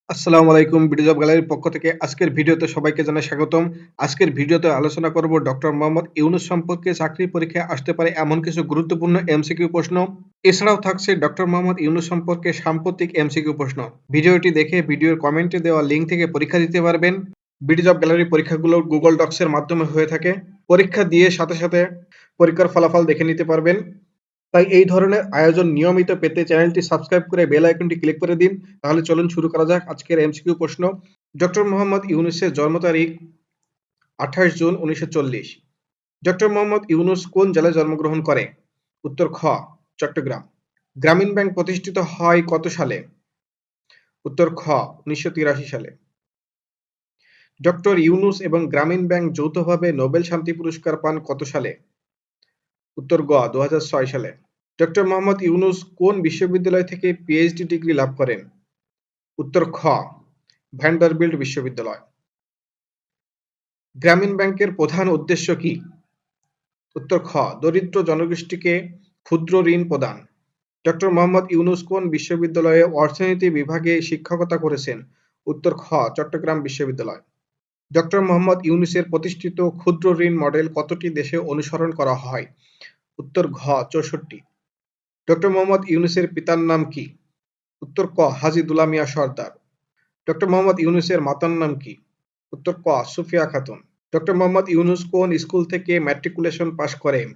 আসসালামু আলাইকুম। BD job গ্যালারির পক্ষ থেকে আজকের ভিডিওতে সবাইকে জানাই স্বাগতম। আজকের ভিডিওতে আলোচনা করব ডক্টর মোহাম্মদ ইউনূস সম্পর্কে চাকরির পরীক্ষায় আসতে পারে এমন কিছু গুরুত্বপূর্ণ এমসিকিউ প্রশ্ন। এছাড়াও থাকছে ডক্টর মোহাম্মদ ইউনূস সম্পর্কে সাম্প্রতিক এমসিকিউ প্রশ্ন। ভিডিওটি দেখে ভিডিওর কমেন্টে দেওয়া লিঙ্ক থেকে পরীক্ষা দিতে পারবেন। বিডি জব গ্যালারির পরীক্ষাগুলো গুগল ডক্সের মাধ্যমে হয়ে থাকে। পরীক্ষা দিয়ে সাথে সাথে পরীক্ষার ফলাফল দেখে নিতে পারবেন। তাই এই ধরনের আয়োজন নিয়মিত পেতে চ্যানেলটি সাবস্ক্রাইব করে বেল আইকনটি ক্লিক করে দিন। তাহলে চলুন শুরু করা যাক আজকের এমসিকিউ প্রশ্ন। ডক্টর মোহাম্মদ ইউনূসের জন্ম তারিখ 28 জুন 1940। ডক্টর মোহাম্মদ ইউনূস কোন জেলায় জন্মগ্রহণ করে? উত্তর খ চট্টগ্রাম। গ্রামীণ ব্যাংক প্রতিষ্ঠিত হয় কত সালে? উত্তর খ 1983 সালে। ডক্টর ইউনূস এবং গ্রামীণ ব্যাংক যৌথভাবে নোবেল শান্তি পুরস্কার পান কত সালে? উত্তর গ 2006 সালে। ডক্টর মোহাম্মদ ইউনূস কোন বিশ্ববিদ্যালয় থেকে পিএইচডি ডিগ্রি লাভ করেন? উত্তর খ ভ্যান্ডারবিল্ট বিশ্ববিদ্যালয়। গ্রামীণ ব্যাংকের প্রধান উদ্দেশ্য কি? উত্তর খ দরিদ্র জনগোষ্ঠীকে ক্ষুদ্র ঋণ প্রদান। ডক্টর মোহাম্মদ ইউনূস কোন বিশ্ববিদ্যালয়ে অর্থনীতি বিভাগে শিক্ষকতা করেছেন? উত্তর খ চট্টগ্রাম বিশ্ববিদ্যালয়। ডক্টর মোহাম্মদ ইউনূসের প্রতিষ্ঠিত ক্ষুদ্র ঋণ মডেল কতটি দেশে অনুসরণ করা হয়? উত্তর ঘ 64। ডক্টর মোহাম্মদ ইউনূসের পিতার নাম কি? উত্তর ক হাজী দুলা মিয়া সরদার। ডক্টর মোহাম্মদ ইউনূসের মাতার নাম কি? উত্তর ক সুফিয়া খাতুন। ডক্টর মোহাম্মদ ইউনূস কোন স্কুল থেকে ম্যাট্রিকুলেশন পাশ করেন?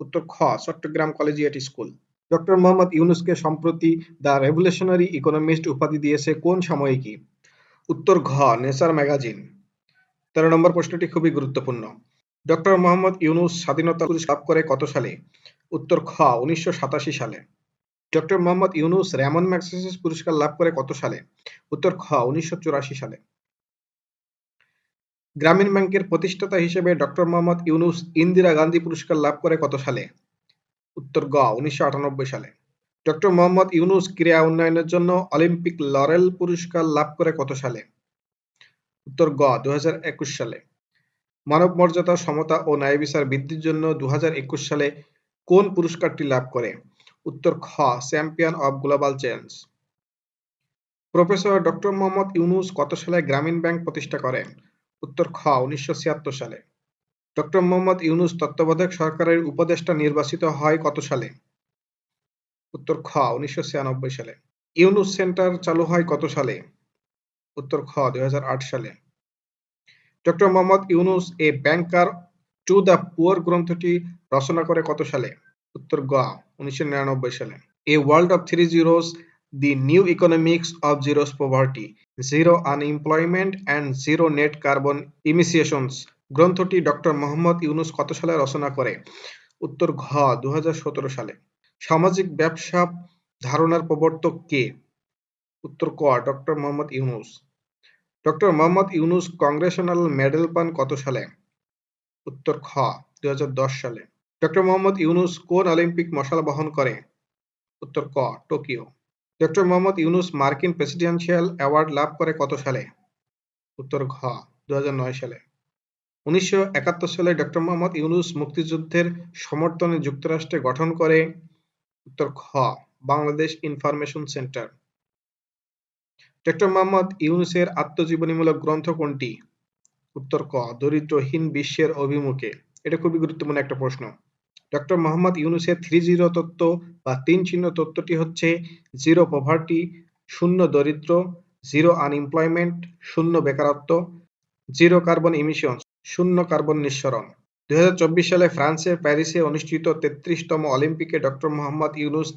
উত্তর খ Chittagong collegiate school. Doctor Mohammad ইউনূসকে সম্প্রতি দ্য রেভলিউশনারি ইকোনমিস্ট উপাধি দিয়েছে কোন সাময়িকী? উত্তর ঘ নেচার ম্যাগাজিন। 13 নম্বর প্রশ্নটি খুবই গুরুত্বপূর্ণ। ডক্টর মোহাম্মদ ইউনূস স্বাধীনতা পুরস্কার লাভ করে কত সালে? উত্তর খ 1987 সালে। Doctor Mohammad Yunus Ramon Magsaysay পুরস্কার লাভ করে কত সালে? উত্তর খ 1984 সালে। গ্রামীণ ব্যাংকের প্রতিষ্ঠাতা হিসেবে ডক্টর মোহাম্মদ ইউনূস ইন্দিরা গান্ধী পুরস্কার লাভ করে কত সালে? উত্তর গ 1998 সালে। ডক্টর মোহাম্মদ ইউনূস ক্রীড়া উন্নয়নের জন্য অলিম্পিক লরেল পুরস্কার লাভ করে কত সালে? উত্তর গ 2021 সালে। মানব মর্যাদা, সমতা ও ন্যায় বিচার বৃদ্ধির জন্য 2021 সালে কোন পুরস্কারটি লাভ করে? উত্তর খ champion of global change. Professor doctor Mohammad Yunus কত সালে গ্রামীণ ব্যাংক প্রতিষ্ঠা করেন? উত্তর খ 1976 সালে। ডক্টর মোহাম্মদ ইউনূস তত্ত্বাবধায়ক সরকারের উপদেষ্টা নির্বাচিত হয় কত সালে? উত্তর খ 1996 সালে। ইউনূস সেন্টার চালু হয় কত সালে? উত্তর খ 2008 সালে। Doctor Mohammad Yunus a banker to the poor গ্রন্থটি রচনা করে কত সালে? উত্তর গ 1999 সালে। A world of three zeros, the new economics of zeros poverty, zero unemployment and zero net carbon emissions গ্রন্থটি ডক্টর মোহাম্মদ ইউনূস কত সালে রচনা করে? উত্তর ঘ 2017 সালে। সামাজিক ব্যবসা ধারণার প্রবর্তক কে? উত্তর ক doctor Mohammad Yunus. Doctor Mohammad Yunus Congressional medal পান কত সালে? উত্তর খ 2010 সালে। ডক্টর মোহাম্মদ ইউনূস কোন অলিম্পিক মশাল বহন করে? উত্তর ক টোকিও। ডক্টর মোহাম্মদ ইউনূস মার্কিন প্রেসিডেন্সিয়াল অ্যাওয়ার্ড লাভ করে কত সালে? উত্তর ঘ 2009 সালে। 1971 সালে ডক্টর মোহাম্মদ ইউনূস মুক্তিযুদ্ধের সমর্থনে যুক্তরাষ্ট্রে গঠন করে? উত্তর খ Bangladesh information centre. Doctor Mohammad ইউনূসের আত্মজীবনীমূলক গ্রন্থ কোনটি? উত্তর ক দরিদ্রহীন বিশ্বের অভিমুখে। এটা খুবই গুরুত্বপূর্ণ একটা প্রশ্ন। ডক্টর মোহাম্মদ ইউনূসের 3 তত্ত্ব বা 3 চিহ্ন তত্ত্বটি হচ্ছে: জিরো পভার্টি, শূন্য দরিদ্র, জিরো আনএমপ্লয়মেন্ট, শূন্য বেকারত্ব, জিরো কার্বন ইমিশনস, শূন্য কার্বন নিঃসরণ। 2024 সালে ফ্রান্সের প্যারিসে অনুষ্ঠিত 33তম অলিম্পিকে ডক্টর মোহাম্মদ ইউনূস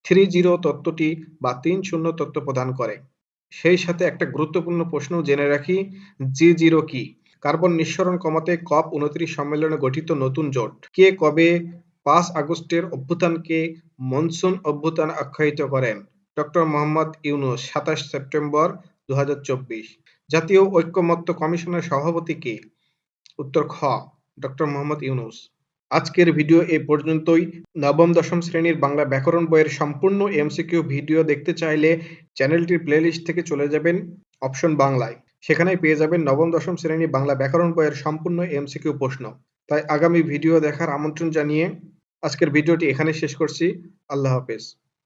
3 তত্ত্বটি বা 3 তত্ত্ব প্রদান করে। সেই সাথে একটা গুরুত্বপূর্ণ প্রশ্ন জেনে রাখি, G0 কি? কার্বন নিঃসরণ কমাতে COP29 সম্মেলনে গঠিত নতুন জোট। কে কবে 5 আগস্টের অভ্যুত্থানকে মনসুন অভ্যুত্থান আখ্যায়িত করেন? Doctor Mohammad Yunus 27 September 2024। জাতীয় ঐকমত্য কমিশনের সভাপতি কে? উত্তর খ ডক্টর মোহাম্মদ ইউনূস। আজকের ভিডিও এই পর্যন্তই। নবম দশম শ্রেণীর বাংলা ব্যাকরণ বইয়ের সম্পূর্ণ এমসিকিউ ভিডিও দেখতে চাইলে চ্যানেলটির প্লেলিস্ট থেকে চলে যাবেন অপশন বাংলায়। সেখানে পেয়ে যাবেন নবম দশম শ্রেণী বাংলা ব্যাকরণ বইয়ের সম্পূর্ণ এমসিকিউ প্রশ্ন। তাই আগামী ভিডিও দেখার আমন্ত্রণ জানিয়ে আজকের ভিডিওটি এখানে শেষ করছি। আল্লাহ হাফেজ।